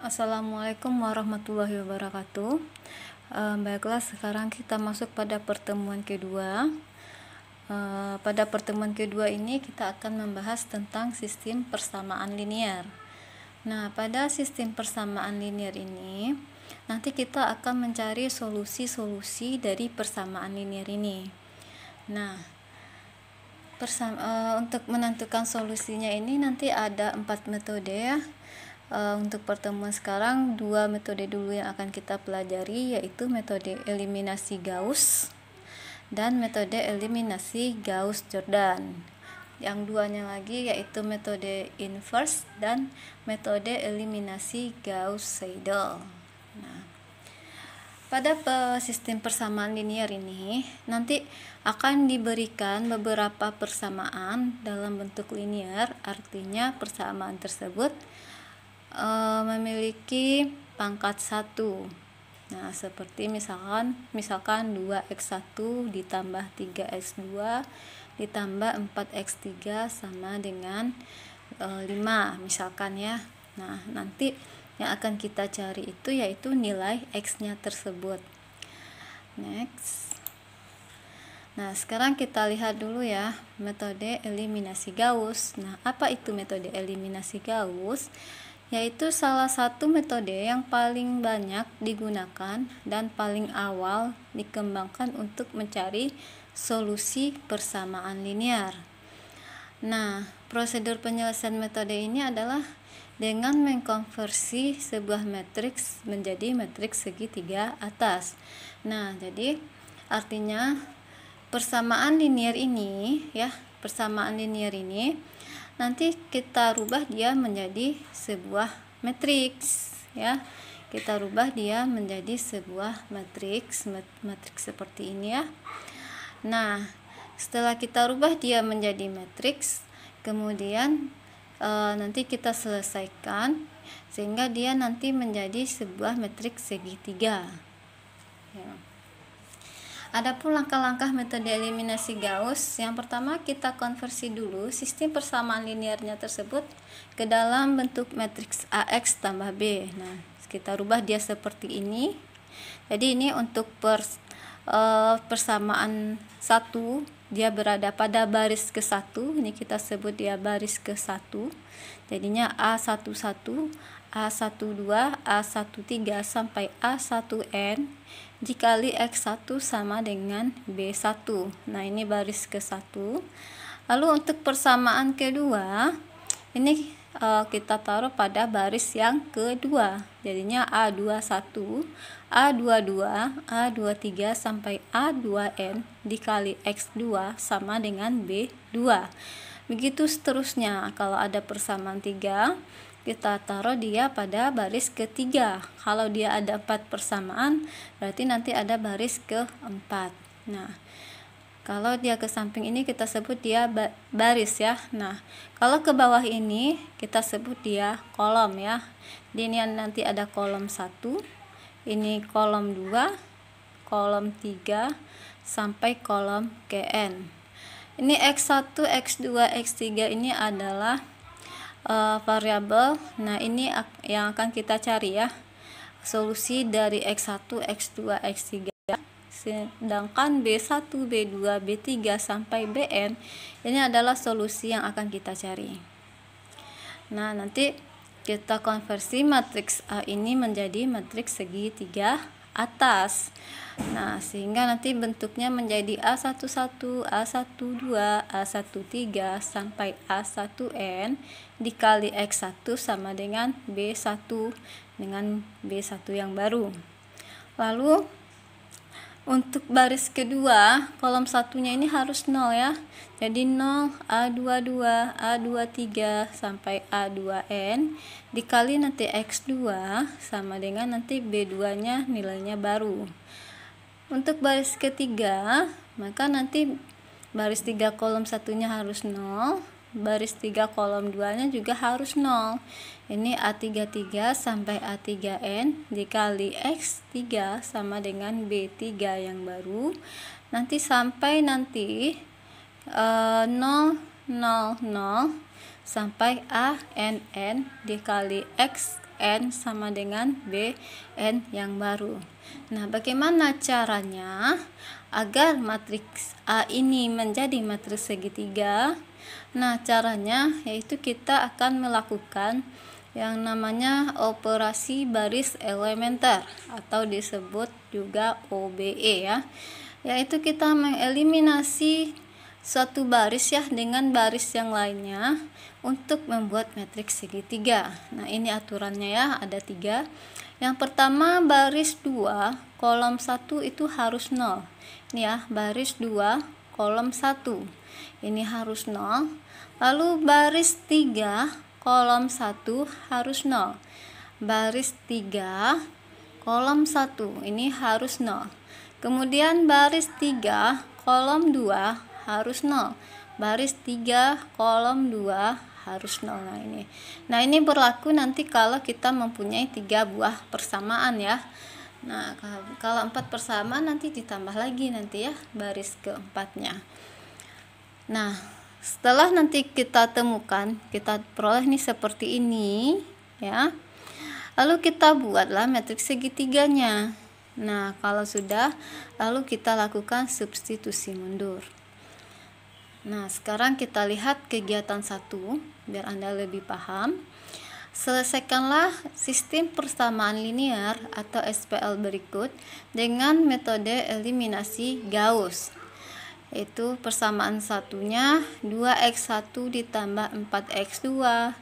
Assalamualaikum warahmatullahi wabarakatuh. Baiklah, sekarang kita masuk pada pertemuan kedua. Pada pertemuan kedua ini kita akan membahas tentang sistem persamaan linear. Nah, pada sistem persamaan linear ini nanti kita akan mencari solusi-solusi dari persamaan linear ini. Nah, untuk menentukan solusinya ini nanti ada 4 metode ya. Untuk pertemuan sekarang 2 metode dulu yang akan kita pelajari, yaitu metode eliminasi Gauss dan metode eliminasi Gauss-Jordan. Yang duanya lagi yaitu metode inverse dan metode eliminasi Gauss-Seidel. Nah, pada sistem persamaan linear ini nanti akan diberikan beberapa persamaan dalam bentuk linear, artinya persamaan tersebut memiliki pangkat 1. Nah, seperti misalkan 2x1 ditambah 3x2 ditambah 4x3 sama dengan 5 misalkan ya. Nah, nanti yang akan kita cari itu yaitu nilai x-nya tersebut. Next. Nah, sekarang kita lihat dulu ya metode eliminasi Gauss. Nah, apa itu metode eliminasi Gauss? Yaitu salah satu metode yang paling banyak digunakan dan paling awal dikembangkan untuk mencari solusi persamaan linear. Nah, prosedur penyelesaian metode ini adalah dengan mengkonversi sebuah matriks menjadi matriks segitiga atas. Nah, jadi artinya persamaan linear ini nanti kita rubah dia menjadi sebuah matriks ya. Kita rubah dia menjadi sebuah matriks seperti ini ya. Nah, setelah kita rubah dia menjadi matriks, kemudian nanti kita selesaikan sehingga dia nanti menjadi sebuah matriks segitiga ya. Adapun langkah-langkah metode eliminasi Gauss, yang pertama kita konversi dulu sistem persamaan linearnya tersebut ke dalam bentuk matriks AX tambah B. Nah, kita rubah dia seperti ini. Jadi ini untuk persamaan 1, dia berada pada baris ke-1. Ini kita sebut dia baris ke-1. Jadinya A11, A12, A13 sampai A1N dikali X1 sama dengan B1. Nah, ini baris ke-1. Lalu untuk persamaan kedua, ini kita taruh pada baris yang kedua. Jadinya A21, A22, A23 sampai A2N dikali X2 sama dengan B2. Begitu seterusnya. Kalau ada persamaan 3, kita taruh dia pada baris ketiga. Kalau dia ada 4 persamaan, berarti nanti ada baris keempat. Nah, kalau dia ke samping ini kita sebut dia baris ya. Nah, kalau ke bawah ini kita sebut dia kolom ya. Di ini nanti ada kolom 1, ini kolom 2, kolom 3 sampai kolom Kn. Ini X1, X2, X3 ini adalah variabel. Nah, ini yang akan kita cari ya, solusi dari X1, X2, X3. Sedangkan B1, B2, B3 sampai Bn ini adalah solusi yang akan kita cari. Nah, nanti kita konversi matriks A ini menjadi matriks segitiga atas. Nah, sehingga nanti bentuknya menjadi A11, A12, A13 sampai A1N dikali X1 sama dengan B1 dengan B1 yang baru. Lalu untuk baris kedua, kolom satunya ini harus 0 ya. Jadi 0, A22, A23 sampai A2N dikali nanti X2 sama dengan nanti B2-nya nilainya baru. Untuk baris ketiga, maka nanti baris 3 kolom satunya harus 0, baris 3 kolom 2-nya juga harus 0. Ini A33 sampai A3N dikali X3 sama dengan B3 yang baru. Nanti sampai 0, 0, 0 sampai ANN dikali X N sama dengan Bn yang baru. Nah, bagaimana caranya agar matriks A ini menjadi matriks segitiga? Nah, caranya yaitu kita akan melakukan yang namanya operasi baris elementer atau disebut juga OBE ya. Yaitu kita mengeliminasi suatu baris ya dengan baris yang lainnya untuk membuat matriks segitiga. Nah, ini aturannya ya, ada 3. Yang pertama, baris 2 kolom 1 itu harus 0. Ini ya, baris 2 kolom 1 ini harus 0. Lalu baris 3 kolom 1 harus 0. Baris 3 kolom 1 ini harus 0. Kemudian baris 3 kolom 2 harus 0. Baris 3 kolom 2 harus 0. Nah, ini berlaku nanti kalau kita mempunyai 3 buah persamaan ya. Nah, kalau 4 persamaan nanti ditambah lagi nanti ya baris keempatnya. Nah, setelah nanti kita temukan, kita peroleh nih seperti ini ya. Lalu kita buatlah matriks segitiganya. Nah, kalau sudah, lalu kita lakukan substitusi mundur. Nah, sekarang kita lihat kegiatan 1 biar Anda lebih paham. Selesaikanlah sistem persamaan linear atau SPL berikut dengan metode eliminasi Gauss. Itu persamaan satunya 2x1 ditambah 4x2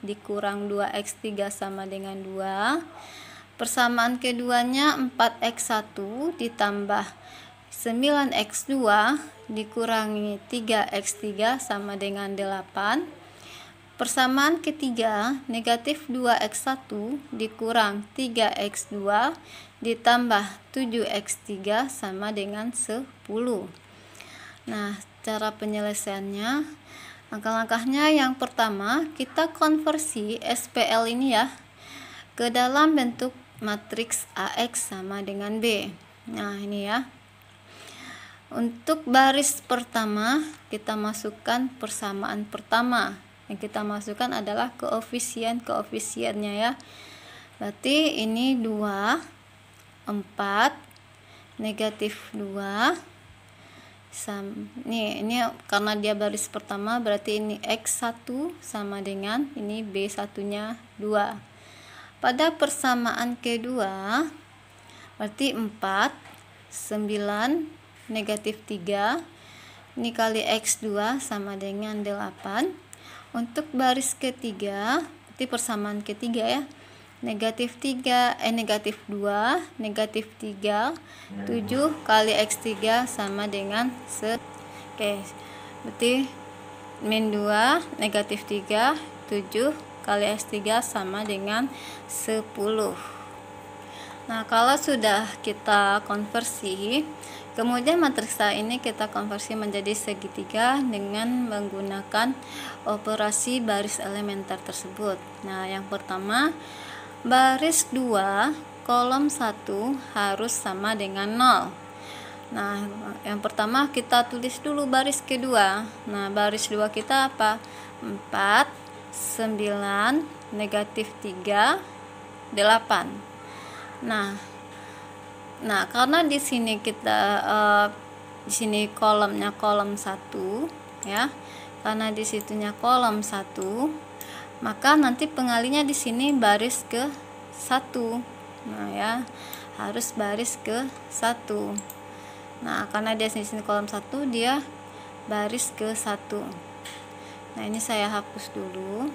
dikurang 2x3 sama dengan 2. Persamaan keduanya 4x1 ditambah 9x2 dikurangi 3x3 sama dengan 8. Persamaan ketiga negatif 2x1 dikurang 3x2 ditambah 7x3 sama dengan 10. Nah, cara penyelesaiannya, langkah-langkahnya yang pertama kita konversi SPL ini ya ke dalam bentuk matriks AX sama dengan B. Nah, ini ya. Untuk baris pertama kita masukkan persamaan pertama. Yang kita masukkan adalah koefisien-koefisiennya ya. Berarti ini 2, 4, negatif 2. Ini karena dia baris pertama berarti ini X1 sama dengan ini B1 nya 2. Pada persamaan kedua berarti 4, 9, negatif 3 ini kali X2 sama dengan 8. Untuk baris ketiga berarti persamaan ketiga ya, negatif 2, negatif 3, 7 kali X3 sama dengan Oke, berarti min 2, negatif 3, 7 kali X3 sama dengan 10. Nah, kalau sudah kita konversi, kemudian matriks A ini kita konversi menjadi segitiga dengan menggunakan operasi baris elementer tersebut. Nah, yang pertama, baris 2 kolom 1 harus sama dengan 0. Nah, yang pertama kita tulis dulu baris kedua. Nah, baris 2 kita apa? 4, 9, negatif 3, 8. Nah, karena di sini kita di sini kolomnya kolom 1 ya. Karena di situnya kolom 1, maka nanti pengalinya di sini baris ke 1. Nah, ya, harus baris ke 1. Nah, karena dia di sini kolom 1, dia baris ke 1. Nah, ini saya hapus dulu.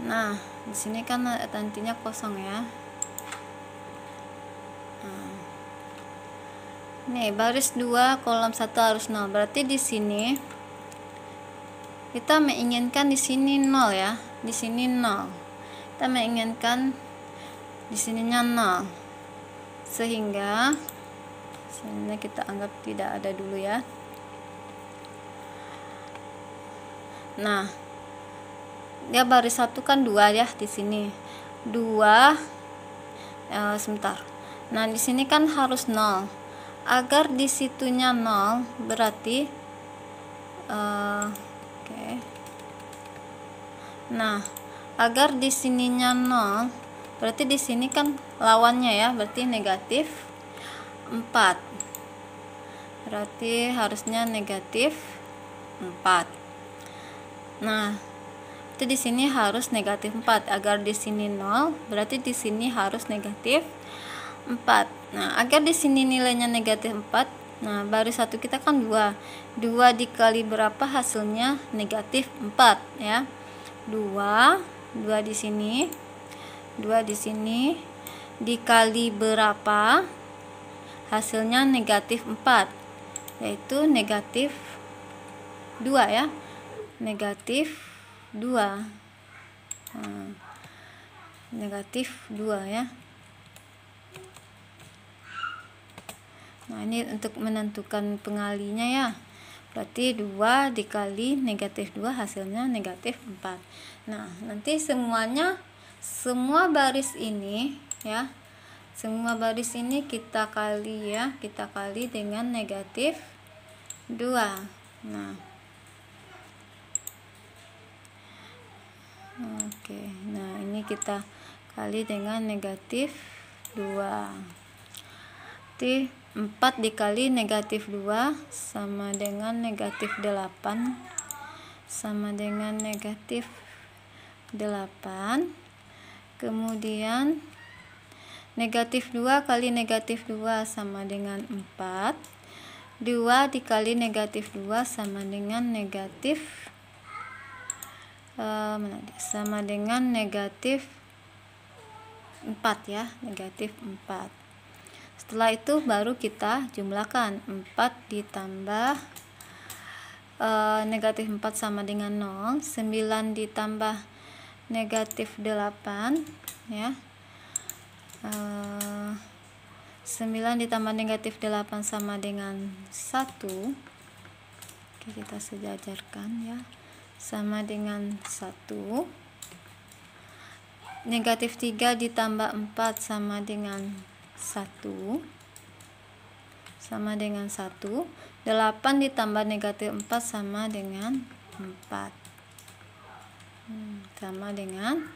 Nah, di sini kan nantinya kosong ya. Nih, baris 2 kolom 1 harus 0. Berarti di sini kita menginginkan di sini 0 ya. Di sini 0. Kita menginginkan di sininya 0. Sehingga sini kita anggap tidak ada dulu ya. Nah, dia baris 1 kan 2 ya di sini. 2 sebentar. Nah, di sini kan harus 0. Agar di situnya 0 berarti Oke. Nah, agar di sininya 0, berarti di sini kan lawannya ya, berarti negatif 4. Berarti harusnya negatif 4. Nah, itu di sini harus negatif 4. Agar di sini 0, berarti di sini harus negatif 4. Nah, agar di sini nilainya negatif 4, nah baris 1 kita kan 2. 2 dikali berapa hasilnya? Negatif 4 ya. 2 di sini. 2 di sini dikali berapa? Hasilnya negatif 4, yaitu negatif 2 ya. Negatif 2. Nah, negatif 2 ya. Nah, ini untuk menentukan pengalinya ya. Berarti 2 dikali negatif 2 hasilnya negatif 4. Nah, nanti semuanya, semua baris ini ya, semua baris ini kita kali ya, kita kali dengan negatif 2. Nah, oke. Nah, ini kita kali dengan negatif 2. Berarti 4 dikali negatif 2 sama dengan negatif 8, sama dengan negatif 8. Kemudian negatif 2 kali negatif 2 sama dengan 4. 2 dikali negatif 2 sama dengan negatif sama dengan negatif 4 ya, negatif 4. Setelah itu baru kita jumlahkan. 4 ditambah negatif 4 sama dengan 0. 9 ditambah negatif 8 ya. 9 ditambah negatif 8 sama dengan 1. Oke, kita sejajarkan ya. Sama dengan 1. Negatif 3 ditambah 4 sama dengan 1. Sama dengan 1. 8 ditambah negatif 4 sama dengan 4. Sama dengan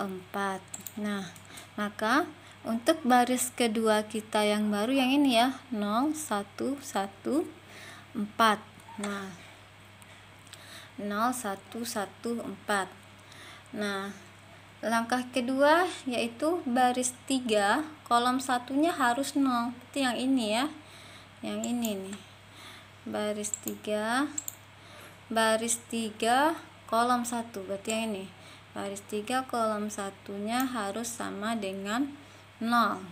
4. Nah, maka untuk baris kedua kita yang baru yang ini ya, 0, 1, 1, 4. Nah, 0, 1, 1, 4. Nah, langkah kedua yaitu baris 3, kolom satunya harus 0. Itu yang ini ya. Yang ini nih. Baris 3 kolom 1. Berarti yang ini. Baris 3 kolom satunya harus sama dengan 0.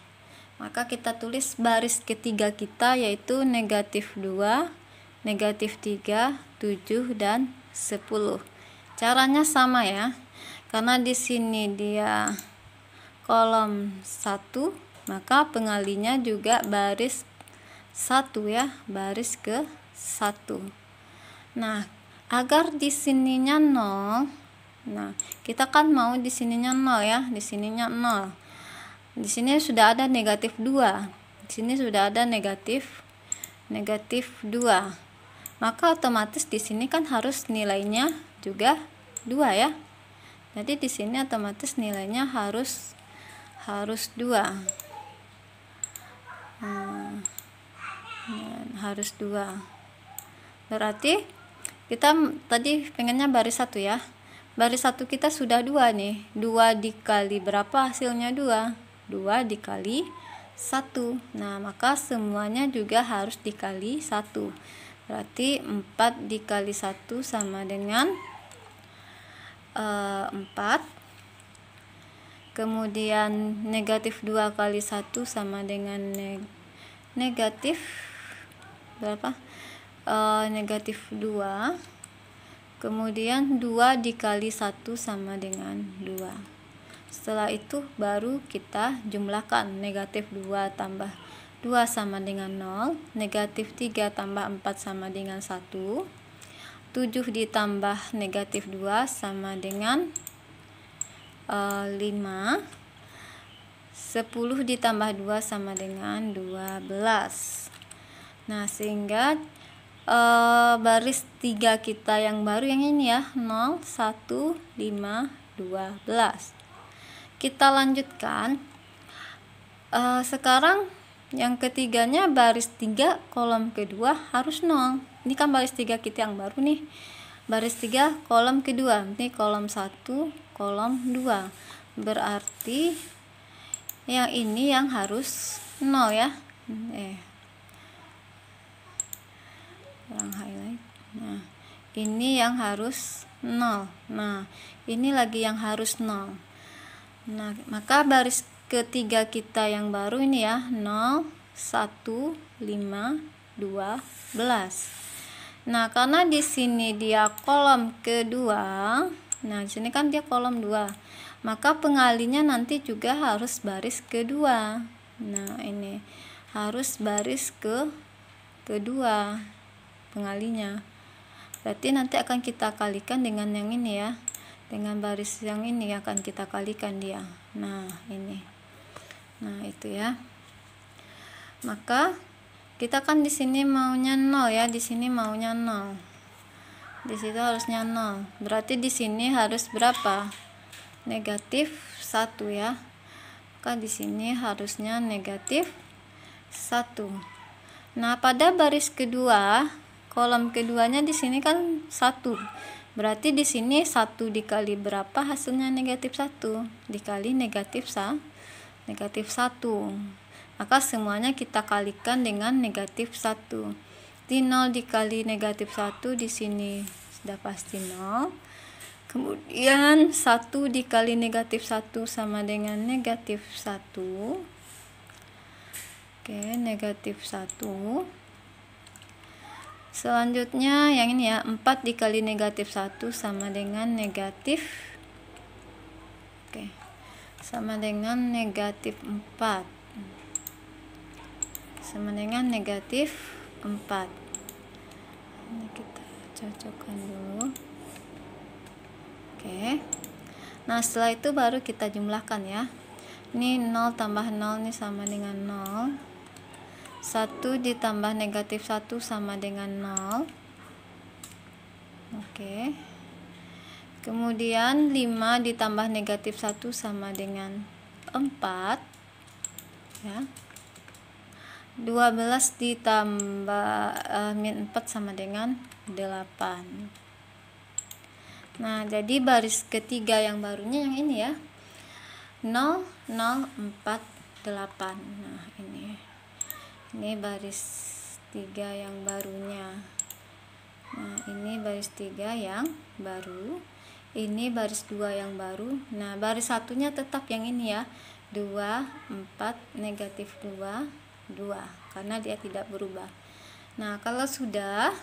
Maka kita tulis baris ketiga kita yaitu negatif 2, negatif 3, 7 dan 10. Caranya sama ya. Karena di sini dia kolom 1, maka pengalinya juga baris 1 ya, baris ke 1. Nah, agar di sininya 0. Nah, kita kan mau di sininya 0 ya, di sininya 0. Di sini sudah ada negatif 2. Di sini sudah ada negatif 2. Maka otomatis di sini kan harus nilainya juga 2 ya. Jadi di sini otomatis nilainya harus 2. Harus 2. Berarti kita tadi pengennya baris 1 ya. Baris 1 kita sudah 2 nih. 2 dikali berapa hasilnya? 2 dikali 1. Nah, maka semuanya juga harus dikali 1. Berarti 4 dikali 1 sama dengan 4. Kemudian negatif 2 kali 1 sama dengan negatif berapa? Negatif 2. Kemudian 2 dikali 1 sama dengan 2. Setelah itu baru kita jumlahkan. Negatif 2 tambah 2 sama dengan 0. Negatif 3 tambah 4 sama dengan 1. 7 ditambah negatif 2 sama dengan 5. 10 ditambah 2 sama dengan 12. Nah, sehingga baris 3 kita yang baru yang ini ya, 0, 1, 5, 12. Kita lanjutkan. Sekarang yang ketiganya baris 3 kolom kedua harus 0. Ini kan baris 3 kita yang baru nih. Baris 3 kolom kedua, ini kolom 1, kolom 2. Berarti yang ini yang harus 0 ya. Highlight. Nah, ini yang harus 0. Nah, ini lagi yang harus 0. Nah, maka baris ketiga kita yang baru ini ya, 0, 1, 5, 12. Nah, karena di sini dia kolom kedua, nah di sini kan dia kolom 2, maka pengalinya nanti juga harus baris kedua. Nah, ini harus baris kedua pengalinya. Berarti nanti akan kita kalikan dengan yang ini ya, dengan baris yang ini akan kita kalikan dia. Nah, ini. Nah, itu ya. Maka kita kan di sini maunya 0 ya, di sini maunya 0. Di situ harusnya 0. Berarti di sini harus berapa? Negatif 1 ya. Maka di sini harusnya negatif 1. Nah, pada baris kedua, kolom keduanya di sini kan 1. Berarti di sini 1 dikali berapa hasilnya? Negatif 1 dikali negatif 1. Maka semuanya kita kalikan dengan negatif 1. Di 0 dikali negatif 1 di sini sudah pasti 0. Kemudian 1 dikali negatif 1 sama dengan negatif 1. Oke, negatif 1. Selanjutnya yang ini ya, 4 dikali negatif 1 sama dengan negatif, sama dengan negatif 4, sama dengan negatif 4. Ini kita cocokkan dulu. Oke. Nah, setelah itu baru kita jumlahkan ya. Ini 0 tambah 0 ini sama dengan 0. 1 ditambah negatif 1 sama dengan 0. Oke. Kemudian 5 ditambah negatif 1 sama dengan 4 ya. 12 ditambah min 4 sama dengan 8. Nah, jadi baris ketiga yang barunya yang ini ya, 0, 0, 4, 8. Nah, ini baris 3 yang barunya. Nah, ini baris 3 yang baru, ini baris 2 yang baru. Nah, baris satunya tetap yang ini ya, 2, 4, negatif 2, 2, karena dia tidak berubah. Nah, kalau sudah,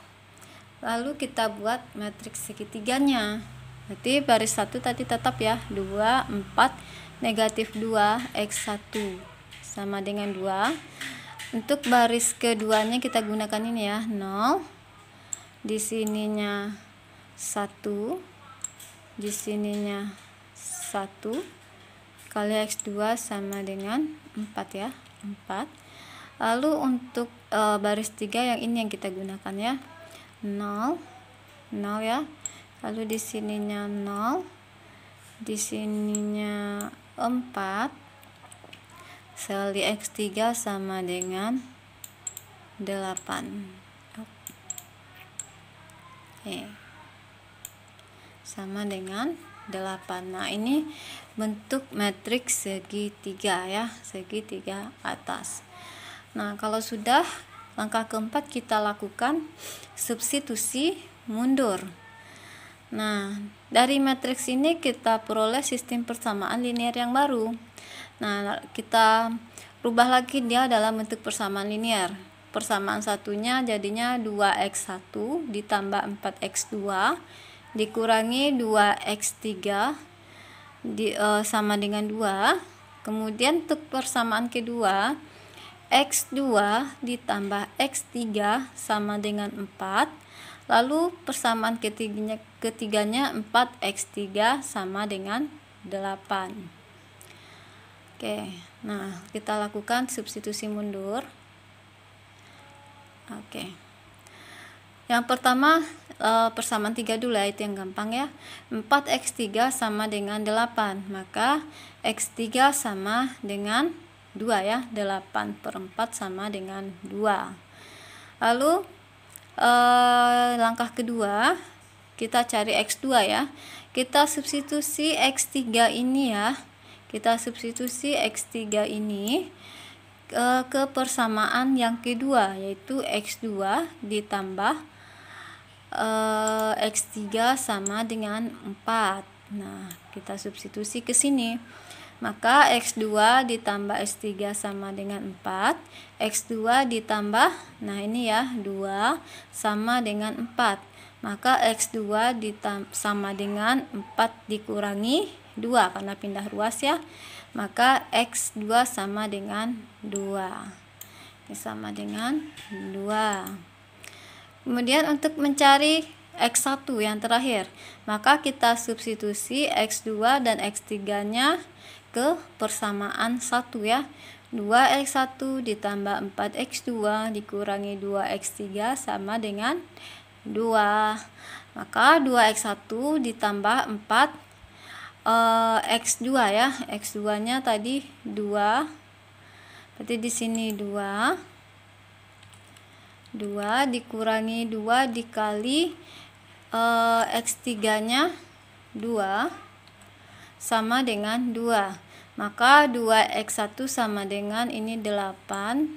lalu kita buat matriks segitiganya. Berarti baris 1 tadi tetap ya, 2, 4, negatif 2, X1 sama dengan 2. Untuk baris keduanya kita gunakan ini ya, 0. Di sininya 1. Di sininya 1 kali X2 sama dengan 4 ya, 4. Lalu untuk baris 3 yang ini yang kita gunakan ya, 0, 0 ya. Lalu di sininya 0. Di sininya 4. Kali X3 sama dengan 8. Sama dengan 8. Nah, ini bentuk matriks segitiga ya, segitiga atas. Nah, kalau sudah, langkah keempat kita lakukan substitusi mundur. Nah, dari matriks ini kita peroleh sistem persamaan linear yang baru. Nah, kita rubah lagi dia dalam bentuk persamaan linear. Persamaan satunya jadinya 2x1 ditambah 4x2 dikurangi 2x3 sama dengan 2. Kemudian untuk persamaan kedua, x2 ditambah x3 sama dengan 4. Lalu persamaan ketiganya 4x3 sama dengan 8. Oke, nah kita lakukan substitusi mundur. Oke. Yang pertama persamaan 3 dulu ya, itu yang gampang ya. 4x3 sama dengan 8, maka x3 sama dengan 2 ya, 8/4 sama dengan 2. Lalu langkah kedua, kita cari x2 ya. Kita substitusi x3 ini ya, kita substitusi x3 ini ke persamaan yang kedua, yaitu x2 ditambah x3 sama dengan 4. Nah, kita substitusi ke sini. Maka x2 ditambah x3 sama dengan 4. X2 ditambah, nah ini ya, 2 sama dengan 4. Maka x2 sama dengan 4 dikurangi 2 karena pindah ruas ya. Maka x2 sama dengan 2. Ini sama dengan 2. Kemudian untuk mencari x1 yang terakhir, maka kita substitusi x2 dan x3 nya ke persamaan 1 ya. 2x1 ditambah 4x2 dikurangi 2x3 sama dengan 2. Maka 2x1 ditambah 4 x2 ya. X2 nya tadi 2. Berarti di sini 2 dikurangi 2 dikali x3 nya 2 sama dengan 2. Maka 2x1 sama dengan ini 8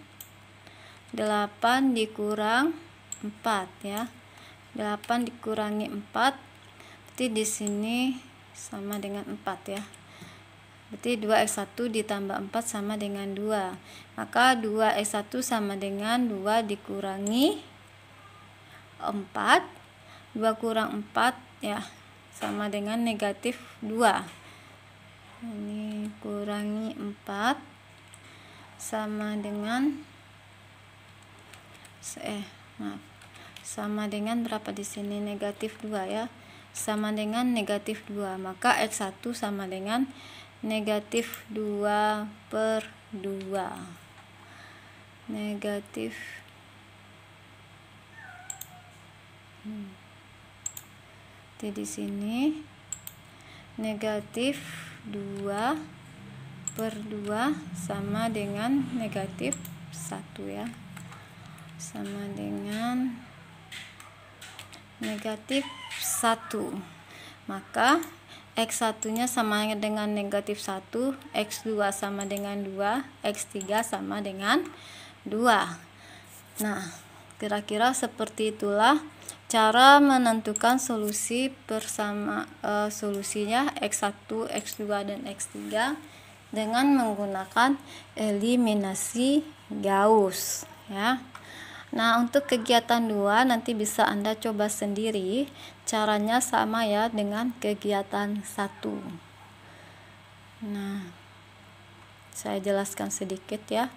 dikurang 4 ya. 8 dikurangi 4 berarti di sini sama dengan 4 ya. Berarti 2x1 ditambah 4 sama dengan 2. Maka 2x1 sama dengan 2 dikurangi 4. 2 kurang 4 ya, sama dengan negatif 2. Ini kurangi 4 sama dengan sama dengan berapa di sini? Negatif 2 ya. Sama dengan negatif 2. Maka x1 sama dengan negatif 2/2. Negatif di sini negatif 2/2 sama dengan negatif 1 ya. Sama dengan negatif 1. Maka x1 nya sama dengan negatif 1, x2 sama dengan 2, x3 sama dengan 2. Nah, kira-kira seperti itulah cara menentukan solusi solusinya x1, x2, dan x3 dengan menggunakan eliminasi Gauss ya. Nah, untuk kegiatan 2 nanti bisa Anda coba sendiri. Caranya sama ya dengan kegiatan 1. Nah, saya jelaskan sedikit ya.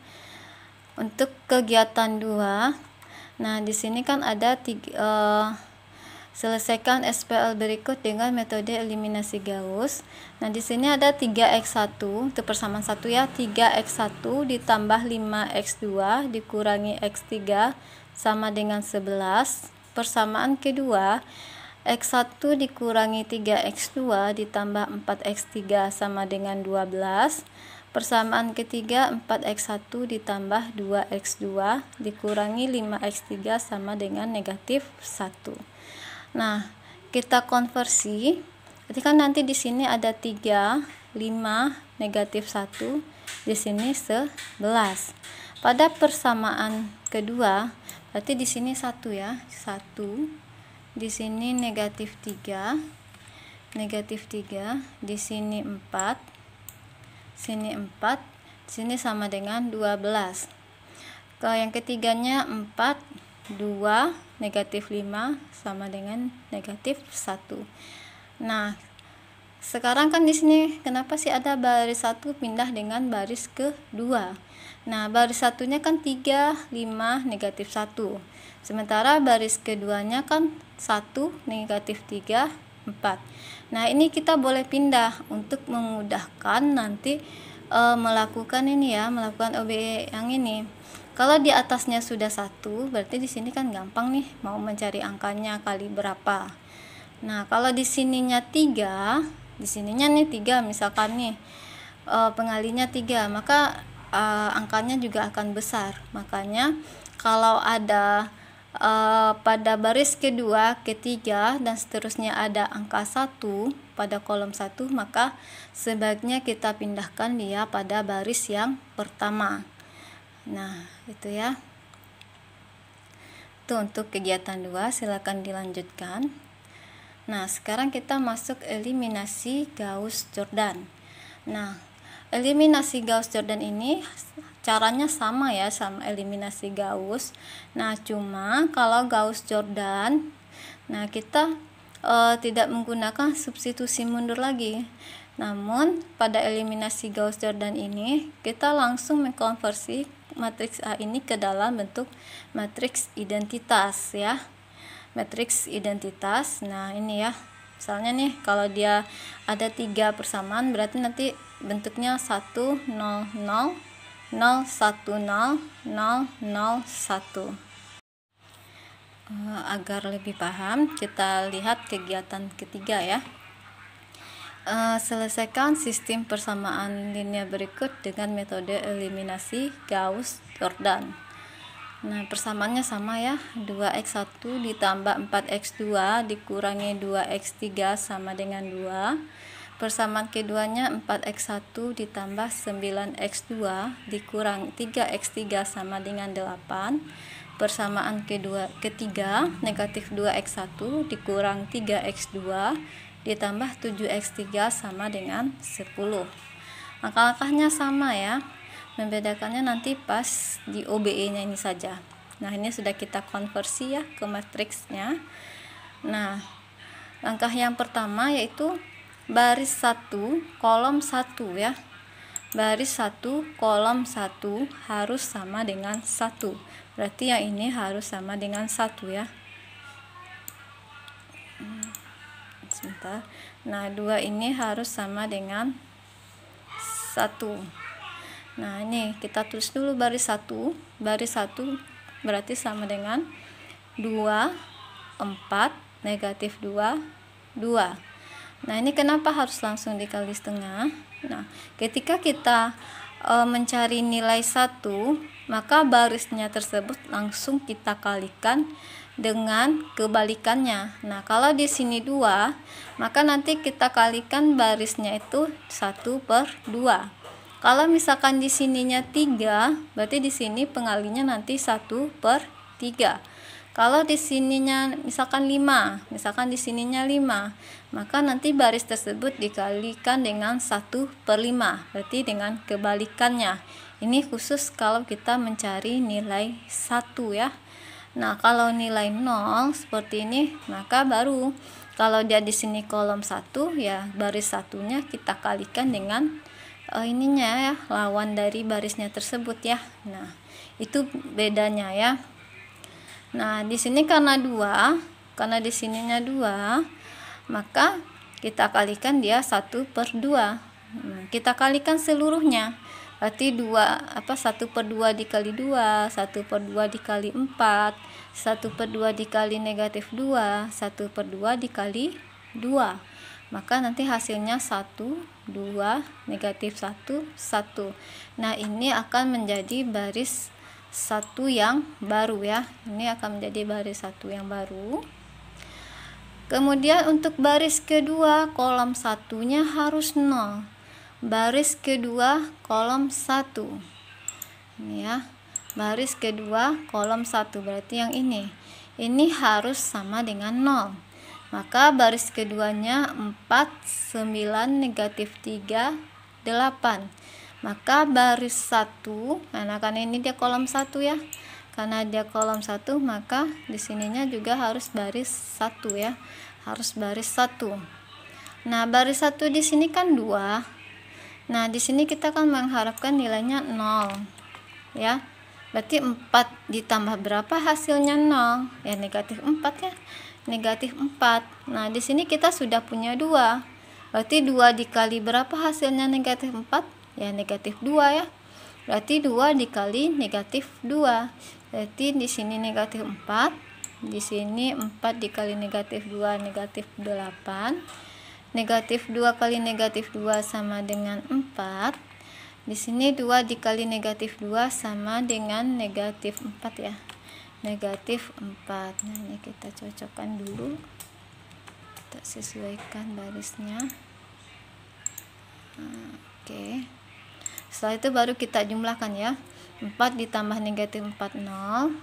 Untuk kegiatan 2, nah di sini kan ada selesaikan SPL berikut dengan metode eliminasi Gauss. Nah, di sini ada 3x1, itu persamaan 1 ya. 3x1 ditambah 5x2 dikurangi x3 sama dengan 11. Persamaan kedua, x1 dikurangi 3x2 ditambah 4x3 sama dengan 12. Persamaan ketiga, 4x1 ditambah 2x2 dikurangi 5x3 sama dengan negatif 1. Nah, kita konversi. Jadi kan nanti di sini ada 3, 5, negatif 1, di sini 11. Pada persamaan kedua, berarti di sini 1 ya. 1. Di sini negatif 3. Negatif 3, di sini 4. Sini 4, di sini sama dengan 12. Kalau yang ketiganya 4, 2, negatif 5 sama dengan negatif 1. Nah, sekarang kan di sini kenapa sih ada baris 1 pindah dengan baris kedua? Nah, baris satunya kan 3, 5, negatif 1. Sementara baris keduanya kan 1, negatif 3, 4. Nah, ini kita boleh pindah untuk memudahkan nanti melakukan ini ya, melakukan OBE yang ini. Kalau di atasnya sudah 1, berarti di sini kan gampang nih mau mencari angkanya kali berapa. Nah, kalau di sininya 3, di sininya nih 3 misalkan nih, pengalinya 3, maka angkanya juga akan besar. Makanya kalau ada pada baris kedua, ketiga, dan seterusnya ada angka 1 pada kolom 1, maka sebaiknya kita pindahkan dia pada baris yang pertama. Nah, itu ya. Itu untuk kegiatan 2, silakan dilanjutkan. Nah, sekarang kita masuk eliminasi Gauss-Jordan. Nah, eliminasi Gauss-Jordan ini caranya sama ya, sama eliminasi Gauss. Nah, cuma kalau Gauss-Jordan, nah kita tidak menggunakan substitusi mundur lagi. Namun, pada eliminasi Gauss-Jordan ini, kita langsung mengkonversi matriks A ini ke dalam bentuk matriks identitas ya. Matriks identitas. Nah, ini ya. Misalnya nih, kalau dia ada 3 persamaan, berarti nanti bentuknya 1 0 0 0 1 0 0 0 1. Agar lebih paham, kita lihat kegiatan ketiga ya. Selesaikan sistem persamaan linear berikut dengan metode eliminasi Gauss-Jordan. Nah, persamaannya sama ya, 2x1 ditambah 4x2 dikurangi 2x3 sama dengan 2. Persamaan keduanya 4x1 ditambah 9x2 dikurang 3x3 sama dengan 8. Persamaan ketiga, negatif 2x1 dikurang 3x2 ditambah 7x3 sama dengan 10. Angka-angkanya sama ya. Membedakannya nanti pas di OBE-nya ini saja. Nah, ini sudah kita konversi ya ke matriksnya. Nah, langkah yang pertama yaitu baris 1 kolom 1 ya. Baris 1 kolom 1 harus sama dengan 1. Berarti yang ini harus sama dengan 1 ya. Sebentar. Nah, 2 ini harus sama dengan 1. Nah, ini kita tulis dulu baris 1. Baris 1 berarti sama dengan 2, 4, negatif 2, 2. Nah, ini kenapa harus langsung dikali setengah? Nah, ketika kita mencari nilai 1, maka barisnya tersebut langsung kita kalikan dengan kebalikannya. Nah, kalau di sini 2, maka nanti kita kalikan barisnya itu 1/2. Kalau misalkan di sininya 3, berarti di sini pengalinya nanti 1/3. Kalau di sininya misalkan 5, misalkan di sininya 5, maka nanti baris tersebut dikalikan dengan 1/5, berarti dengan kebalikannya. Ini khusus kalau kita mencari nilai 1 ya. Nah, kalau nilai 0 seperti ini, maka baru kalau dia di sini kolom 1 ya, baris satunya kita kalikan dengan ininya ya, lawan dari barisnya tersebut ya. Nah, itu bedanya ya. Nah, di sini karena di sininya 2, maka kita kalikan dia 1/2. Kita kalikan seluruhnya. Berarti 1/2 dikali 2, 1/2 dikali 4, 1/2 dikali negatif 2, 1/2 dikali 2. Maka nanti hasilnya 1, 2, negatif 1, 1. Nah, ini akan menjadi baris 1 yang baru ya. Ini akan menjadi baris 1 yang baru. Kemudian untuk baris kedua, kolom satunya harus 0. Baris kedua, kolom 1. Ini ya. Baris kedua, kolom 1, berarti yang ini. Ini harus sama dengan 0. Maka baris keduanya 4, 9, negatif 3, 8. Maka baris 1, karena ini dia kolom 1 ya. Karena dia kolom 1, maka di sininya juga harus baris 1 ya. Harus baris 1. Nah, baris 1 di sini kan 2. Nah, di sini kita kan mengharapkan nilainya 0 ya. Berarti 4 ditambah berapa hasilnya 0? Ya, negatif 4 ya. Negatif 4. Nah, di sini kita sudah punya 2. Berarti 2 dikali berapa hasilnya negatif 4? Ya, negatif 2 ya. berarti 2 dikali negatif 2, berarti di sini negatif 4, di sini 4 dikali negatif 2 negatif 8, negatif 2 kali negatif 2 sama dengan 4, di sini 2 dikali negatif 2 sama dengan negatif 4 ya, negatif 4. Nah ini kita cocokkan dulu, kita sesuaikan barisnya. Oke. Setelah itu baru kita jumlahkan ya. 4 ditambah negatif 4 0,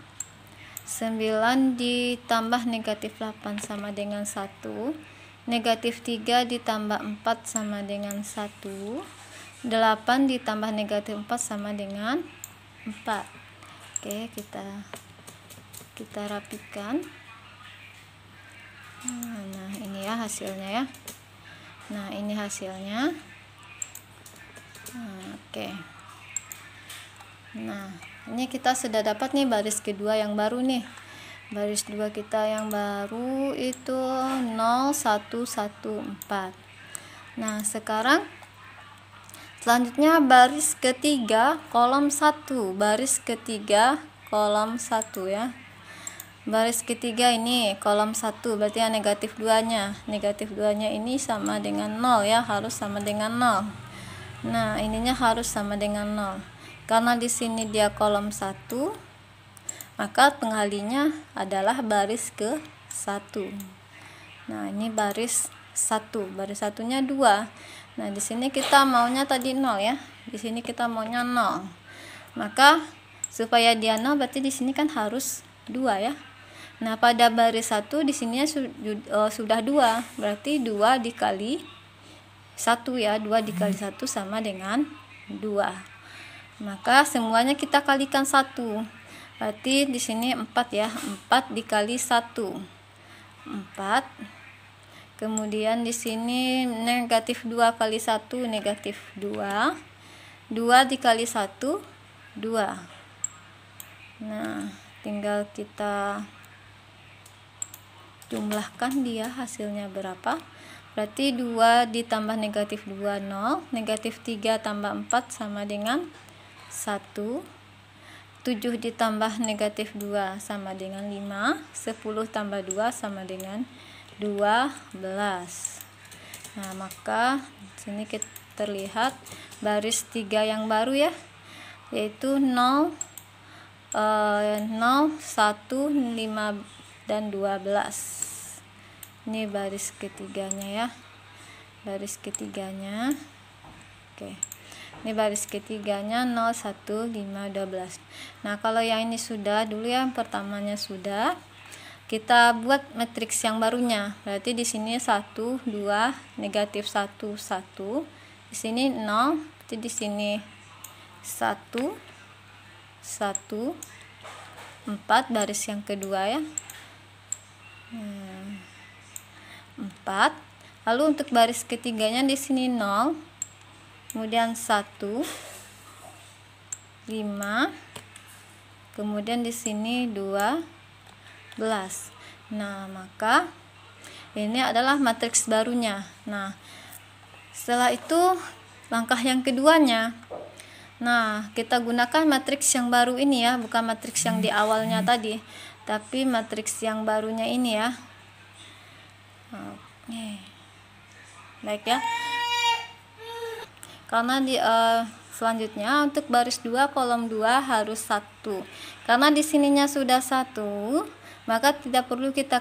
9 ditambah negatif 8 sama dengan 1, negatif 3 ditambah 4 sama dengan 1, 8 ditambah negatif 4 sama dengan 4. Oke, kita rapikan. Nah ini ya hasilnya ya. Nah ini hasilnya. Oke. Nah ini kita sudah dapat nih baris kedua yang baru nih. Baris 2 kita yang baru itu 0 1 1 4. Nah sekarang selanjutnya baris ketiga kolom 1, baris ketiga kolom 1 ya. Baris ketiga ini kolom 1, berarti yang negatif 2 nya, negatif 2 nya ini sama dengan 0 ya, harus sama dengan 0. Nah ininya harus sama dengan 0, karena di sini dia kolom 1, maka pengalinya adalah baris ke 1. Nah ini baris 1, baris satunya 2. Nah di sini kita maunya tadi 0 ya, di sini kita maunya 0, maka supaya dia 0 berarti di sini kan harus 2 ya. Nah pada baris 1 di sininya sudah 2, berarti 2 dikali 1 ya, 2 dikali 1 sama dengan 2, maka semuanya kita kalikan 1, berarti di sini 4 ya, 4 dikali 1 4, kemudian di sini negatif 2 kali 1 negatif 2, 2 dikali 1 2. Nah tinggal kita jumlahkan dia hasilnya berapa. Berarti 2 ditambah negatif 2 0, negatif 3 tambah 4 sama dengan 1, 7 ditambah negatif 2 sama dengan 5, 10 tambah 2 sama dengan 12. Nah maka sini kita terlihat baris 3 yang baru ya, yaitu 0 0 1 5 dan 12. Ini baris ketiganya ya, baris ketiganya. Oke, ini baris ketiganya 0 1 5 12. Nah kalau yang ini sudah dulu ya, yang pertamanya sudah, kita buat matriks yang barunya. Berarti di sini 1 2, negatif 1 1, di sini 0, berarti di sini 1 1 4 baris yang kedua ya. 4. Lalu untuk baris ketiganya di sini 0, kemudian 1 5, kemudian di sini 12. Nah maka ini adalah matriks barunya. Nah setelah itu langkah yang keduanya, nah kita gunakan matriks yang baru ini ya, bukan matriks yang di awalnya tadi, tapi matriks yang barunya ini ya. Oke. Baik ya. Karena di selanjutnya untuk baris 2 kolom 2 harus 1. Karena di sininya sudah 1, maka tidak perlu kita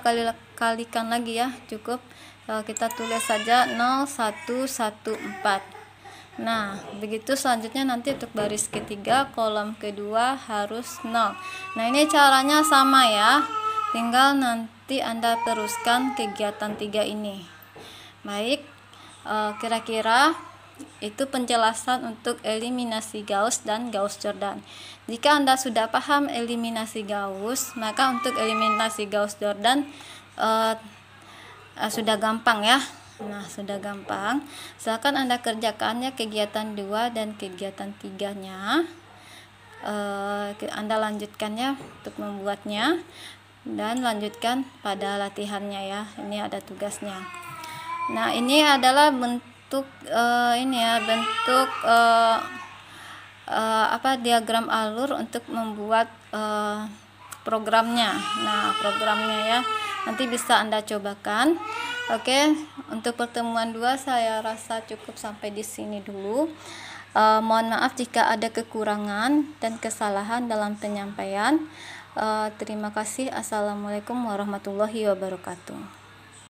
kalikan lagi ya. Cukup kita tulis saja 0 1 1 4. Nah, begitu selanjutnya nanti untuk baris ketiga kolom kedua harus 0. Nah, ini caranya sama ya. Tinggal nanti Anda teruskan kegiatan 3 ini. Baik, kira-kira itu penjelasan untuk eliminasi Gauss dan Gauss-Jordan. Jika Anda sudah paham eliminasi Gauss, maka untuk eliminasi Gauss-Jordan sudah gampang ya. Nah, sudah gampang. Silakan Anda kerjakannya kegiatan 2 dan kegiatan 3-nya. Anda lanjutkannya untuk membuatnya dan lanjutkan pada latihannya ya. Ini ada tugasnya. Nah, ini adalah bentuk bentuk diagram alur untuk membuat programnya. Nah, programnya ya nanti bisa Anda cobakan. Oke, untuk pertemuan 2 saya rasa cukup sampai di sini dulu. Mohon maaf jika ada kekurangan dan kesalahan dalam penyampaian. Terima kasih. Assalamualaikum warahmatullahi wabarakatuh.